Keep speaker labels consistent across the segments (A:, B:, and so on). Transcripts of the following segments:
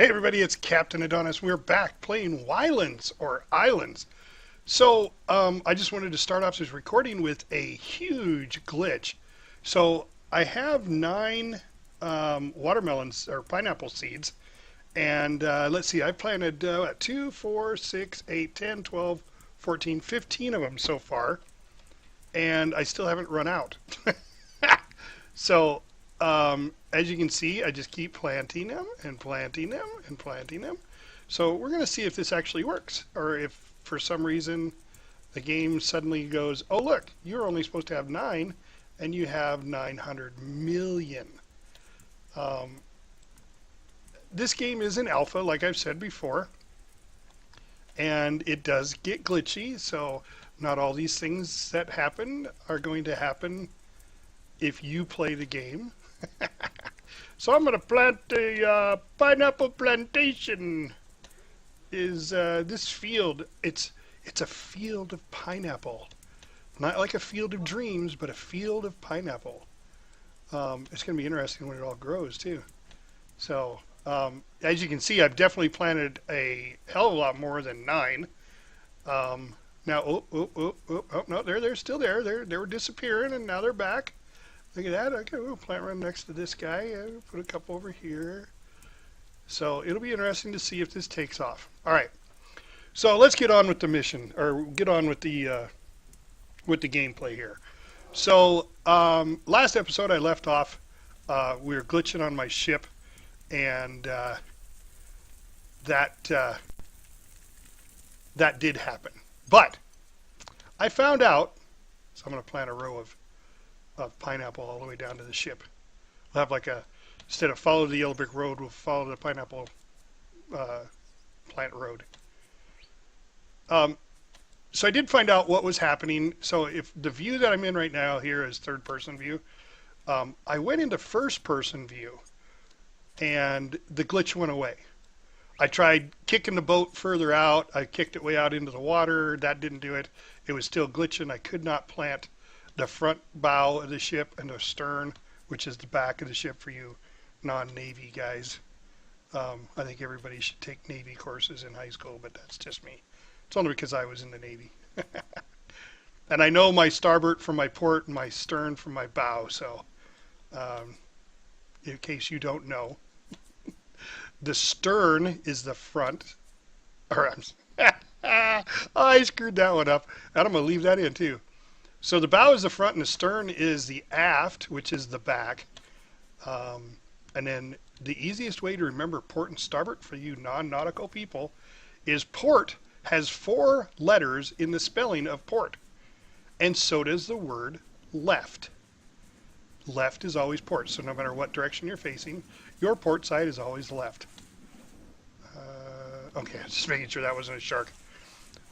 A: Hey everybody, it's Captain Adonis. We're back playing Ylands or Islands. I just wanted to start off this recording with a huge glitch. So I have 9 watermelons or pineapple seeds, and let's see, I've planted 2, 4, 6, 8, 10, 12, 14, 15 of them so far, and I still haven't run out. So as you can see, I just keep planting them and planting them and planting them. So we're going to see if this actually works, or if for some reason the game suddenly goes, oh look, you're only supposed to have 9 and you have 900 million. This game is in alpha, like I've said before, and it does get glitchy, so not all these things that happen are going to happen if you play the game. So I'm going to plant a pineapple plantation. Is this field? It's a field of pineapple, not like a field of dreams, but a field of pineapple. It's going to be interesting when it all grows too. So as you can see, I've definitely planted a hell of a lot more than 9. Now, oh no, they're still there. They were disappearing, and now they're back. Look at that. Okay, we'll plant right next to this guy. Put a couple over here. So it'll be interesting to see if this takes off. All right. So let's get on with the mission, or get on with the gameplay here. So last episode I left off. We were glitching on my ship, and that did happen. But I found out. So I'm going to plant a row of pineapple all the way down to the ship. We'll have like instead of follow the yellow brick road, we'll follow the pineapple plant road. So I did find out what was happening. So if the view that I'm in right now here is third person view, I went into first person view and the glitch went away. I tried kicking the boat further out. I kicked it way out into the water. That didn't do it. It was still glitching. I could not plant the front bow of the ship and the stern, which is the back of the ship for you non-Navy guys. I think everybody should take Navy courses in high school, but that's just me. It's only because I was in the Navy. And I know my starboard from my port and my stern from my bow, so in case you don't know, the stern is the front. Or I screwed that one up, and I'm going to leave that in too. So the bow is the front and the stern is the aft, which is the back. And then the easiest way to remember port and starboard for you non-nautical people is port has 4 letters in the spelling of port. And so does the word left. Left is always port. So no matter what direction you're facing, your port side is always left. Okay, just making sure that wasn't a shark.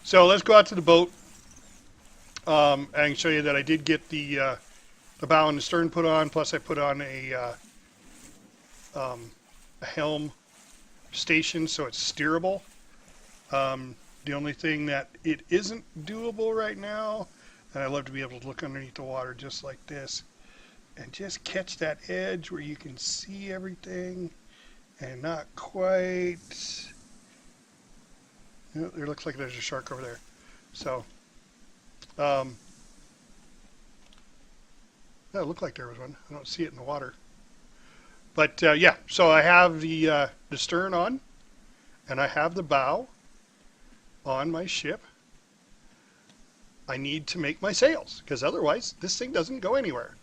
A: So let's go out to the boat. I can show you that I did get the bow and the stern put on, plus I put on a helm station so it's steerable. The only thing that it isn't doable right now, and I love to be able to look underneath the water just like this and just catch that edge where you can see everything and not quite. You know, there looks like there's a shark over there. So yeah, it looked like there was one. I don't see it in the water. But yeah, so I have the stern on, and I have the bow on my ship. I need to make my sails, because otherwise this thing doesn't go anywhere.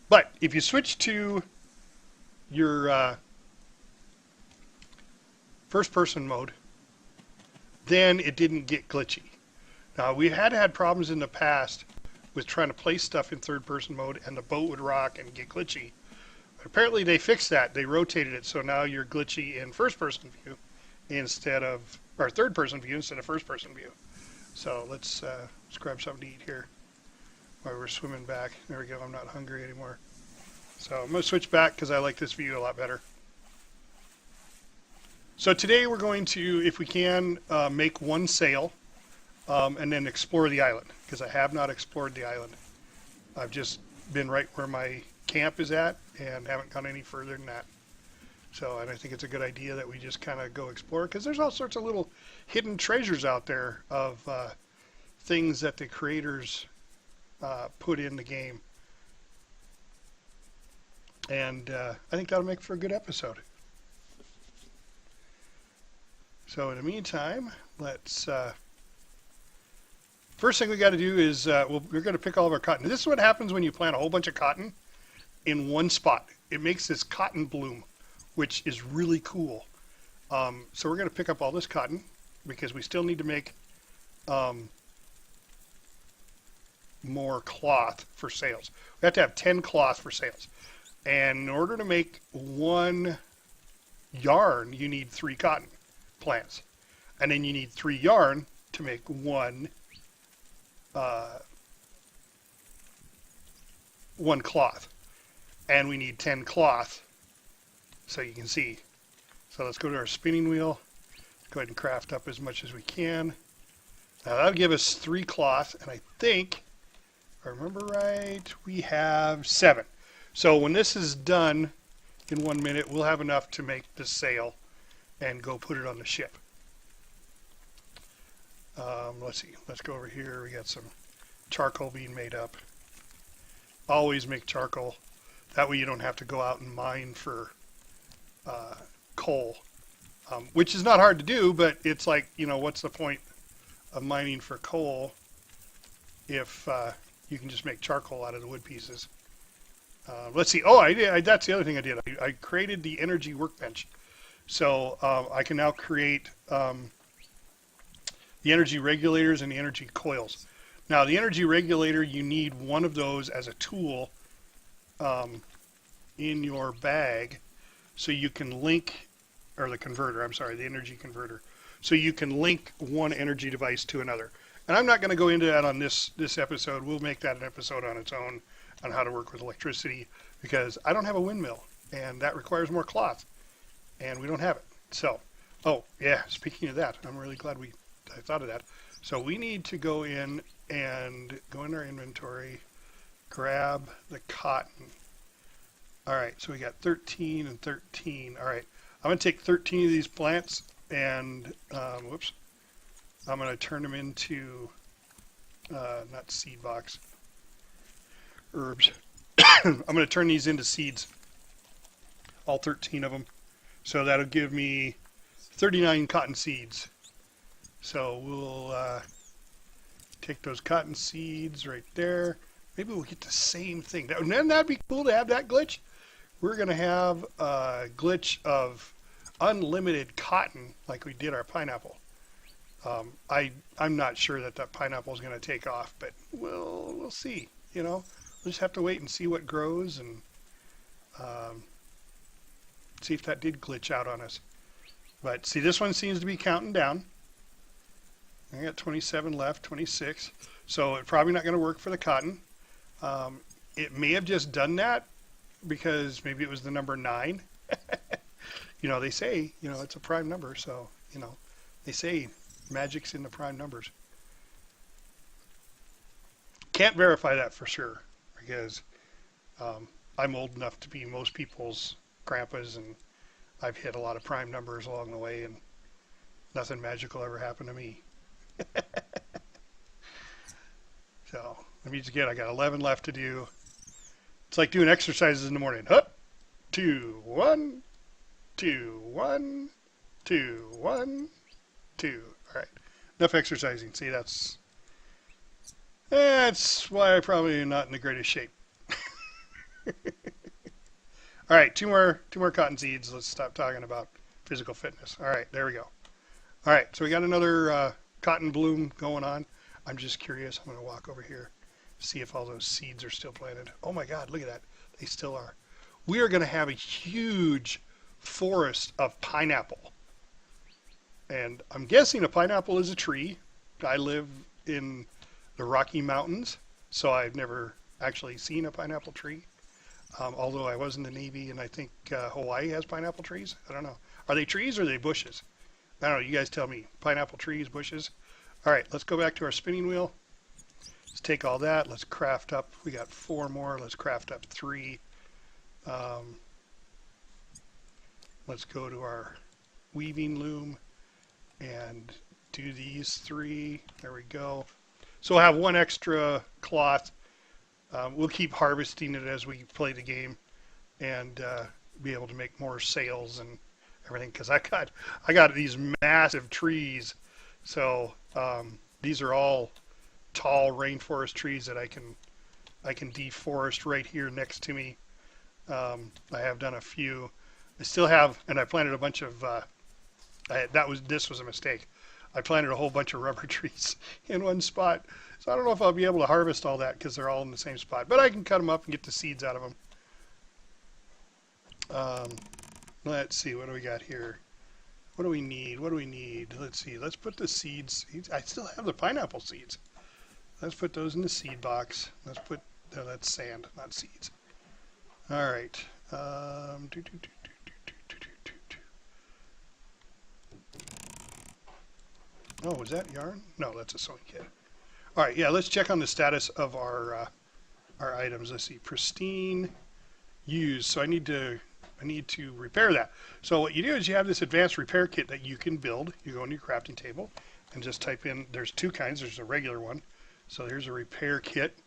A: But if you switch to your first person mode, then it didn't get glitchy. Now, we had problems in the past with trying to place stuff in third-person mode, and the boat would rock and get glitchy. But apparently they fixed that. They rotated it, so now you're glitchy in first-person view instead of, or third-person view instead of first-person view. So let's grab something to eat here while we're swimming back. There we go. I'm not hungry anymore. So I'm going to switch back because I like this view a lot better. So today we're going to, if we can, make one sail. And then explore the island, because I have not explored the island. I've just been right where my camp is at and haven't gone any further than that. So, and I think it's a good idea that we just kind of go explore because there's all sorts of little hidden treasures out there of things that the creators put in the game. And I think that'll make for a good episode. So in the meantime, let's... first thing we got to do is we're going to pick all of our cotton. This is what happens when you plant a whole bunch of cotton in one spot. It makes this cotton bloom, which is really cool. So we're going to pick up all this cotton because we still need to make more cloth for sails. We have to have 10 cloth for sails. And in order to make one yarn, you need 3 cotton plants. And then you need 3 yarn to make one cloth. And we need 10 cloth, so you can see. So let's go to our spinning wheel. Go ahead and craft up as much as we can. Now that'll give us 3 cloth, and I think, if I remember right, we have 7. So when this is done in 1 minute, we'll have enough to make the sail and go put it on the ship. Let's see. Let's go over here. We got some charcoal being made up. Always make charcoal. That way you don't have to go out and mine for coal, which is not hard to do, but it's like, you know, what's the point of mining for coal if you can just make charcoal out of the wood pieces. Let's see. Oh, that's the other thing I did. I created the energy workbench. So I can now create the energy regulators and the energy coils. Now, the energy regulator, you need one of those as a tool in your bag so you can link, or the converter, I'm sorry, the energy converter. So you can link one energy device to another. And I'm not going to go into that on this episode. We'll make that an episode on its own on how to work with electricity because I don't have a windmill and that requires more cloth and we don't have it. So, oh yeah, speaking of that, I'm really glad I thought of that. So we need to go in and go in our inventory, grab the cotton. All right, so we got 13 and 13. All right, I'm going to take 13 of these plants and, whoops, I'm going to turn them into, not seed box, herbs. I'm going to turn these into seeds, all 13 of them. So that'll give me 39 cotton seeds. So we'll take those cotton seeds right there. Maybe we'll get the same thing. And that'd be cool to have that glitch. We're going to have a glitch of unlimited cotton like we did our pineapple. I'm not sure that pineapple is going to take off, but we'll see. You know, we'll just have to wait and see what grows and see if that did glitch out on us. But see, this one seems to be counting down. I got 27 left, 26. So it's probably not going to work for the cotton. It may have just done that because maybe it was the number 9. You know, they say, you know, it's a prime number. So, you know, they say magic's in the prime numbers. Can't verify that for sure because I'm old enough to be most people's grandpas and I've hit a lot of prime numbers along the way and nothing magical ever happened to me. So let me just get, I got 11 left to do. It's like doing exercises in the morning. Up, 2, 1, 2, 1, 2, 1, 2. All right, enough exercising. See, that's why I'm probably not in the greatest shape. All right, two more cotton seeds. Let's stop talking about physical fitness. All right, there we go. All right, so we got another cotton bloom going on. I'm just curious. I'm going to walk over here, see if all those seeds are still planted. Oh my God, look at that. They still are. We are going to have a huge forest of pineapple. And I'm guessing a pineapple is a tree. I live in the Rocky Mountains, so I've never actually seen a pineapple tree. Although I was in the Navy, and I think Hawaii has pineapple trees. I don't know. Are they trees or are they bushes? I don't know. You guys tell me. Pineapple trees, bushes. All right, let's go back to our spinning wheel. Let's take all that. Let's craft up. We got 4 more. Let's craft up 3. let's go to our weaving loom and do these 3. There we go. So we'll have 1 extra cloth. We'll keep harvesting it as we play the game and be able to make more sails and everything, because I got these massive trees. So these are all tall rainforest trees that I can deforest right here next to me. I have done a few. I still have, and I planted a bunch of. This was a mistake. I planted a whole bunch of rubber trees in one spot. So I don't know if I'll be able to harvest all that because they're all in the same spot. But I can cut them up and get the seeds out of them. Let's see, what do we got here? What do we need? What do we need? Let's see. Let's put the seeds. I still have the pineapple seeds. Let's put those in the seed box. Let's put, no, that's sand, not seeds. All right. Oh, was that yarn? No, that's a sewing kit. All right, yeah, let's check on the status of our items. Let's see, pristine, used. So I need to repair that. So what you do is you have this advanced repair kit that you can build. You go into your crafting table and just type in. There's 2 kinds. There's a regular one. So here's a repair kit,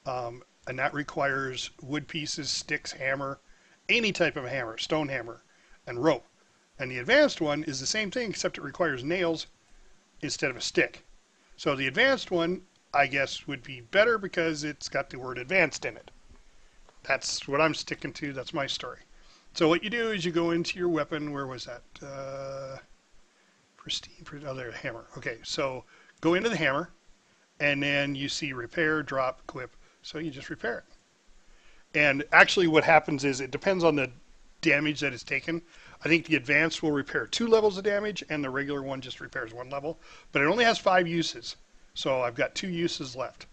A: and that requires wood pieces, sticks, hammer, any type of hammer, stone hammer, and rope. And the advanced one is the same thing, except it requires nails instead of a stick. So the advanced one, I guess, would be better because it's got the word advanced in it. That's what I'm sticking to. That's my story. So what you do is you go into your weapon. Where was that? Pristine. Oh, there, hammer. Okay, so go into the hammer, and then you see repair, drop, equip. So you just repair it. And actually what happens is it depends on the damage that is taken. I think the advanced will repair 2 levels of damage, and the regular one just repairs 1 level. But it only has 5 uses. So I've got 2 uses left.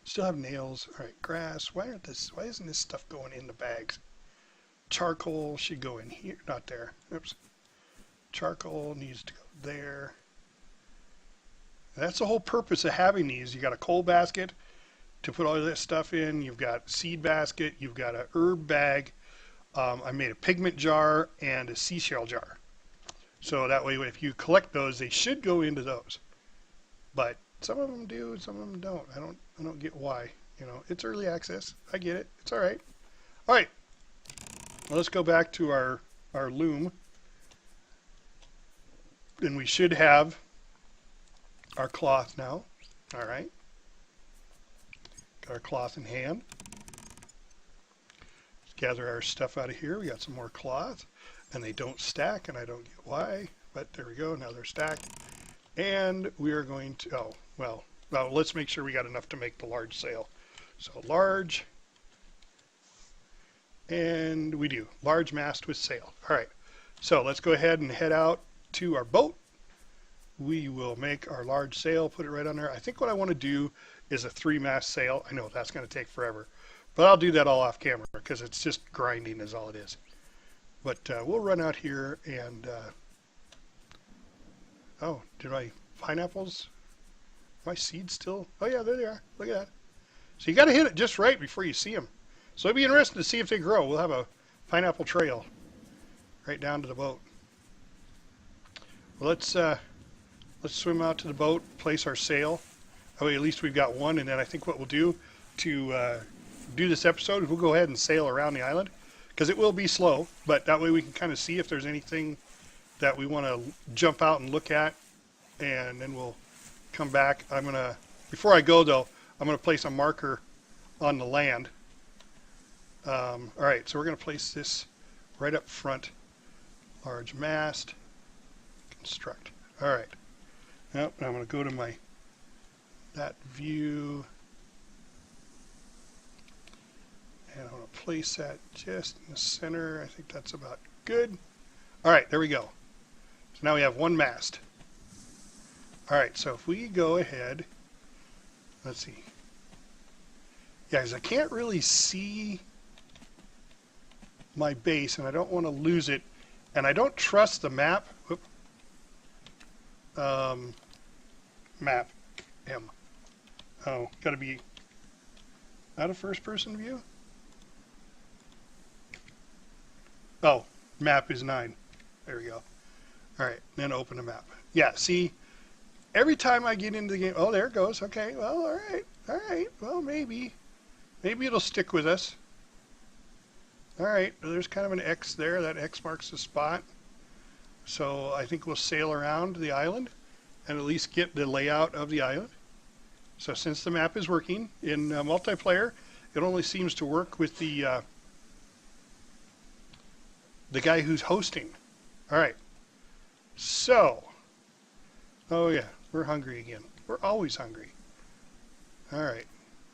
A: Still have nails. All right, grass. Why isn't this stuff going in the bags? Charcoal should go in here. Not there. Oops. Charcoal needs to go there. That's the whole purpose of having these. You got a coal basket to put all of this stuff in. You've got seed basket. You've got a herb bag. I made a pigment jar and a seashell jar. So that way, if you collect those, they should go into those. But some of them do, some of them don't. I don't get why. You know, it's early access. I get it. It's all right. All right. Well, let's go back to our loom. And we should have our cloth now. All right. Got our cloth in hand. Let's gather our stuff out of here. We got some more cloth, and they don't stack, and I don't get why, but there we go. Now they're stacked. And we are going to, oh, well, let's make sure we got enough to make the large sail. So large, and we do. Large mast with sail. All right. So let's go ahead and head out to our boat. We will make our large sail, put it right on there. I think what I want to do is a 3-mast sail. I know that's going to take forever, but I'll do that all off camera because it's just grinding is all it is. But we'll run out here and, oh, did my pineapples, my seeds still? Oh yeah, there they are. Look at that. So you got to hit it just right before you see them. So it'll be interesting to see if they grow. We'll have a pineapple trail right down to the boat. Well, let's swim out to the boat, place our sail. Oh, at least we've got one, and then I think what we'll do to do this episode is we'll go ahead and sail around the island, because it will be slow, but that way we can kind of see if there's anything that we want to jump out and look at, and then we'll come back. Before I go though, I'm going to place a marker on the land. All right, so we're going to place this right up front. Large mast, construct. All right. Yep, I'm going to go to that view, and I'm going to place that just in the center. I think that's about good. All right, there we go. So now we have 1 mast. All right, so if we go ahead, let's see. Yeah, because I can't really see my base, and I don't want to lose it, and I don't trust the map. Whoop. Map M. Oh, got to be not a first-person view. Oh, Map is 9. There we go. All right, then open the map. Yeah, see, every time I get into the game, oh, there it goes. Okay, well, all right. Well, maybe it'll stick with us. All right, there's kind of an X there. That X marks the spot. So I think we'll sail around the island and at least get the layout of the island. So since the map is working in multiplayer, it only seems to work with the guy who's hosting. All right. So, oh yeah, we're hungry again. We're always hungry. All right,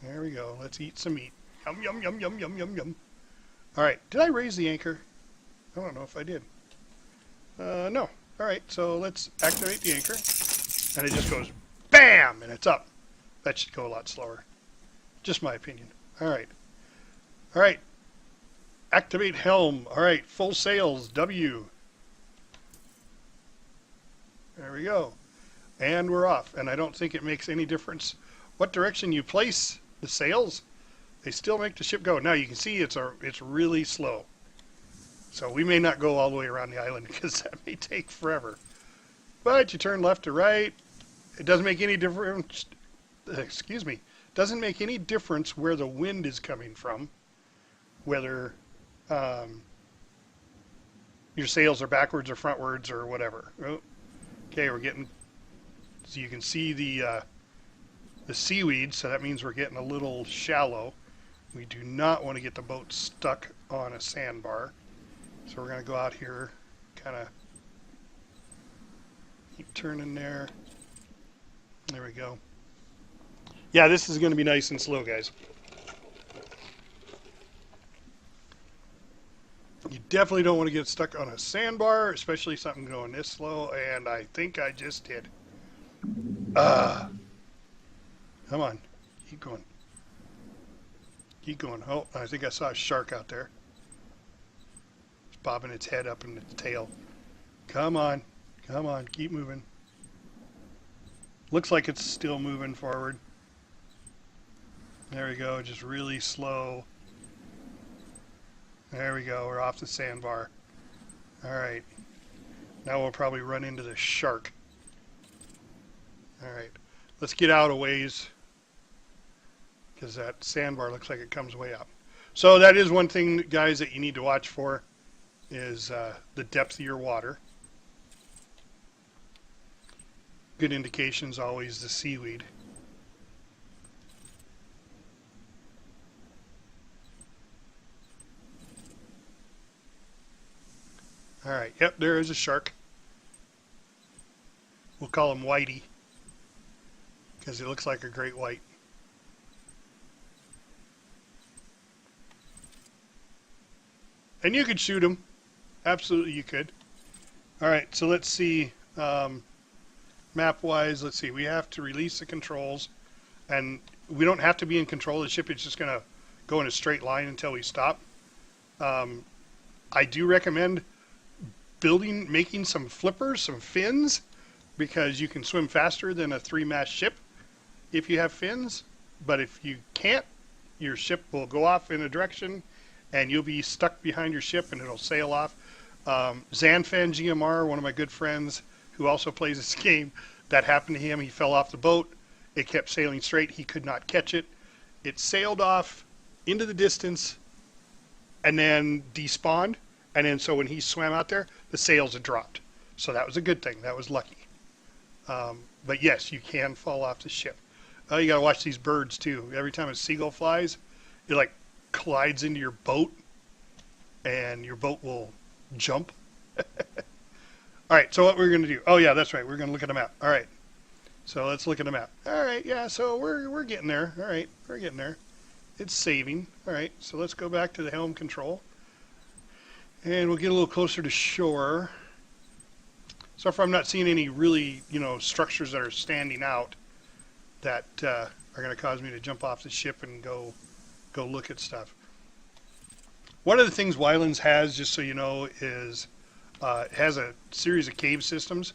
A: there we go. Let's eat some meat. Yum, yum, yum, yum, yum, yum, yum. All right, did I raise the anchor? I don't know if I did. No. All right, so let's activate the anchor. And it just goes BAM! And it's up. That should go a lot slower. Just my opinion. All right. All right. Activate helm. All right, full sails. W. There we go. And we're off. And I don't think it makes any difference what direction you place the sails. They still make the ship go. Now you can see it's really slow. So we may not go all the way around the island because that may take forever. But you turn left to right. It doesn't make any difference. Excuse me. Doesn't make any difference where the wind is coming from. Whether your sails are backwards or frontwards or whatever. Oh, okay, we're getting. So you can see the seaweed. So that means we're getting a little shallow. We do not want to get the boat stuck on a sandbar. So we're going to go out here, kind of keep turning there. There we go. Yeah, this is going to be nice and slow, guys. You definitely don't want to get stuck on a sandbar, especially something going this slow, and I think I just did. Come on. Keep going. Keep going. Oh, I think I saw a shark out there. Bobbing its head up in its tail. Come on. Come on. Keep moving. Looks like it's still moving forward. There we go. Just really slow. There we go. We're off the sandbar. All right. Now we'll probably run into the shark. All right. Let's get out a ways because that sandbar looks like it comes way up. So that is one thing, guys, that you need to watch for. Is the depth of your water. Good indication is always the seaweed. All right, yep, there is a shark. We'll call him Whitey because he looks like a great white. And you could shoot him. Absolutely, you could. All right, so let's see. Map-wise, let's see. We have to release the controls, and we don't have to be in control of the ship. It's just going to go in a straight line until we stop. I do recommend making some flippers, some fins, because you can swim faster than a 3-mast ship if you have fins. But if you can't, your ship will go off in a direction, and you'll be stuck behind your ship, and it'll sail off. Zanfan GMR, one of my good friends who also plays this game, that happened to him. He fell off the boat. It kept sailing straight. He could not catch it. It sailed off into the distance and then despawned. And then so when he swam out there, the sails had dropped. So that was a good thing. That was lucky. But yes, you can fall off the ship. You got to watch these birds too. Every time a seagull flies, it like collides into your boat and your boat will jump. All right, so what we're going to do? Oh yeah, that's right. We're going to look at the map. All right, so let's look at the map. All right, yeah. So we're getting there. All right, we're getting there. It's saving. All right, so let's go back to the helm control, and we'll get a little closer to shore. So far, I'm not seeing any really, structures that are standing out that are going to cause me to jump off the ship and go look at stuff. One of the things Ylands has, just so you know, is it has a series of cave systems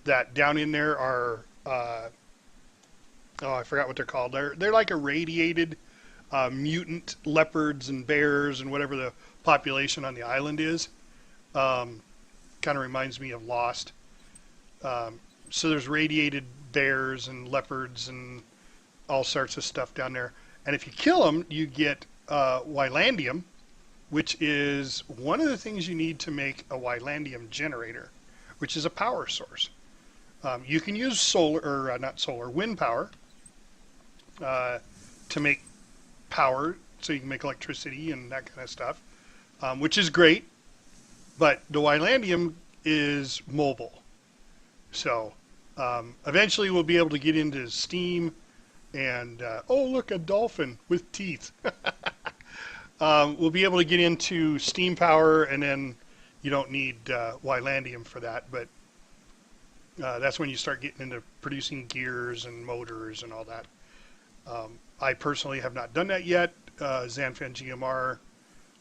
A: that down in there are, oh, I forgot what they're called. They're like irradiated mutant leopards and bears and whatever the population on the island is. Um, Kind of reminds me of Lost. Um, so there's radiated bears and leopards and all sorts of stuff down there. And if you kill them, you get Ylandium, which is one of the things you need to make a Ylandium generator, which is a power source. You can use solar, or not solar, wind power uh, to make power, so you can make electricity and that kind of stuff, which is great. But the Ylandium is mobile, so eventually we'll be able to get into steam and oh look, a dolphin with teeth. We'll be able to get into steam power, and then you don't need Ylandium for that. But that's when you start getting into producing gears and motors and all that. I personally have not done that yet. Zanfan GMR,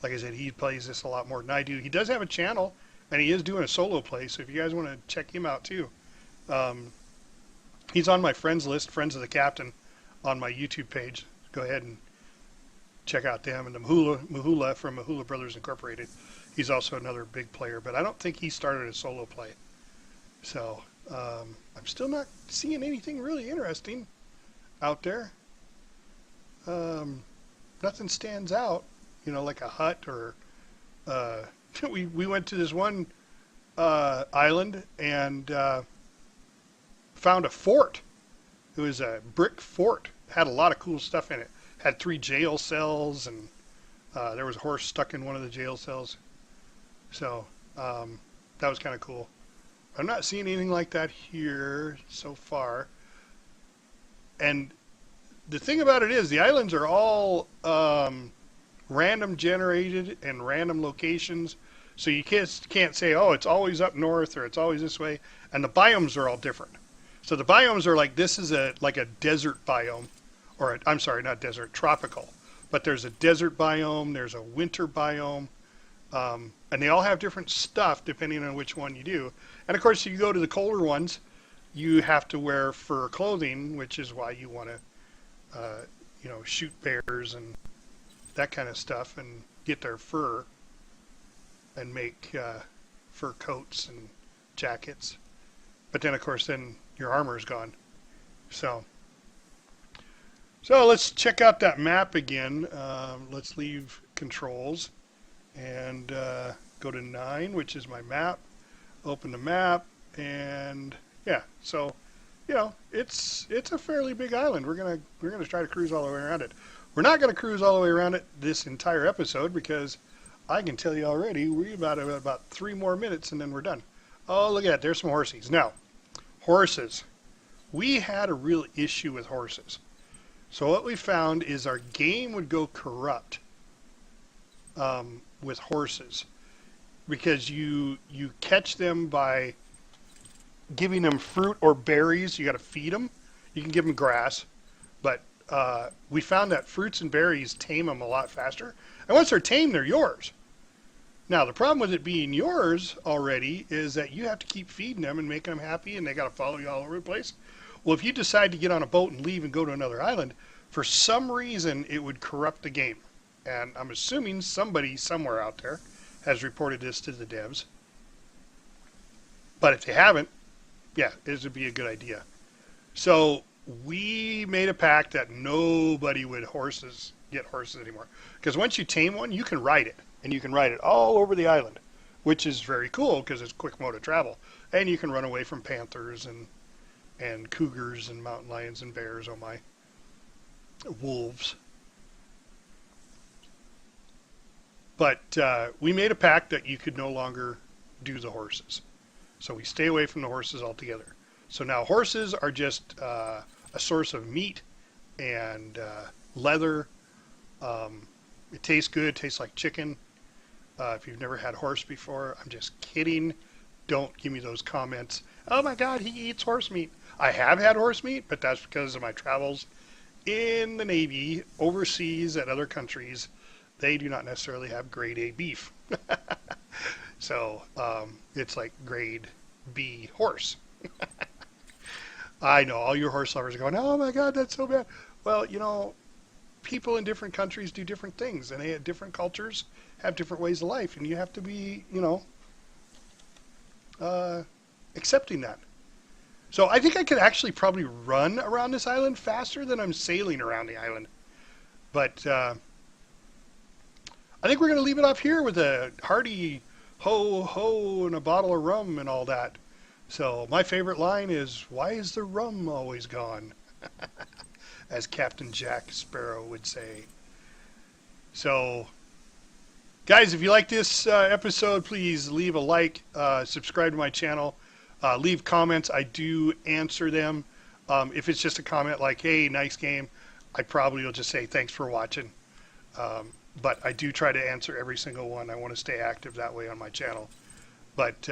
A: like I said, he plays this a lot more than I do. He does have a channel, and he is doing a solo play, so if you guys want to check him out too. He's on my friends list, Friends of the Captain, on my YouTube page. Go ahead and check out them. And the Mahula from Mahula Brothers Incorporated. He's also another big player, but I don't think he started a solo play. So I'm still not seeing anything really interesting out there. Nothing stands out, like a hut or we went to this one island and found a fort. It was a brick fort. Had a lot of cool stuff in it. Had 3 jail cells, and there was a horse stuck in one of the jail cells. So that was kind of cool. I'm not seeing anything like that here so far. And the thing about it is, the islands are all random generated and random locations. So you can't say, oh, it's always up north or it's always this way. And the biomes are all different. So the biomes are like, this is like a desert biome, or I'm sorry, not desert, tropical. But there's a desert biome, there's a winter biome, and they all have different stuff depending on which one you do. And of course, if you go to the colder ones, you have to wear fur clothing, which is why you want to, shoot bears and that kind of stuff and get their fur and make fur coats and jackets. But then, of course, then your armor is gone. So let's check out that map again. Let's leave controls and go to 9, which is my map. Open the map, and yeah. So, it's a fairly big island. We're gonna try to cruise all the way around it. We're not gonna cruise all the way around it this entire episode because I can tell you already we're about 3 more minutes and then we're done. Oh, look at that! There's some horsies. Now, horses. We had a real issue with horses. So what we found is our game would go corrupt with horses because you catch them by giving them fruit or berries. You got to feed them. You can give them grass, but we found that fruits and berries tame them a lot faster. And once they're tamed, they're yours. Now, the problem with it being yours already is that you have to keep feeding them and making them happy, and they got to follow you all over the place. Well, if you decide to get on a boat and leave and go to another island, for some reason it would corrupt the game. And I'm assuming somebody somewhere out there has reported this to the devs. But if they haven't, yeah, this would be a good idea. So we made a pact that nobody would get horses anymore. Because once you tame one, you can ride it. And you can ride it all over the island, which is very cool because it's a quick mode of travel. And you can run away from panthers and cougars and mountain lions and bears, oh my, wolves. But we made a pact that you could no longer do the horses. So we stay away from the horses altogether. So now horses are just a source of meat and leather. It tastes good, it tastes like chicken. If you've never had horse before, I'm just kidding. Don't give me those comments. Oh my God, he eats horse meat. I have had horse meat, but that's because of my travels in the Navy, overseas at other countries. They do not necessarily have grade A beef. So it's like grade B horse. I know all your horse lovers are going, oh my God, that's so bad. Well, people in different countries do different things, and they have different cultures, have different ways of life, and you have to be, accepting that. So I think I could actually probably run around this island faster than I'm sailing around the island. But I think we're going to leave it off here with a hearty ho ho and a bottle of rum and all that. So my favorite line is, "Why is the rum always gone?" As Captain Jack Sparrow would say. So, guys, if you like this episode, please leave a like, subscribe to my channel, leave comments. I do answer them. If it's just a comment like, "Hey, nice game," I probably will just say thanks for watching. But I do try to answer every single one. I want to stay active that way on my channel. But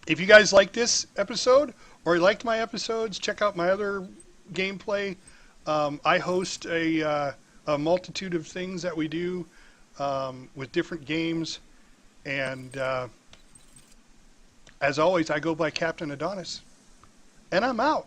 A: if you guys like this episode or you liked my episodes, check out my other gameplay. I host a multitude of things that we do with different games. And as always, I go by Captain Adonis. And I'm out.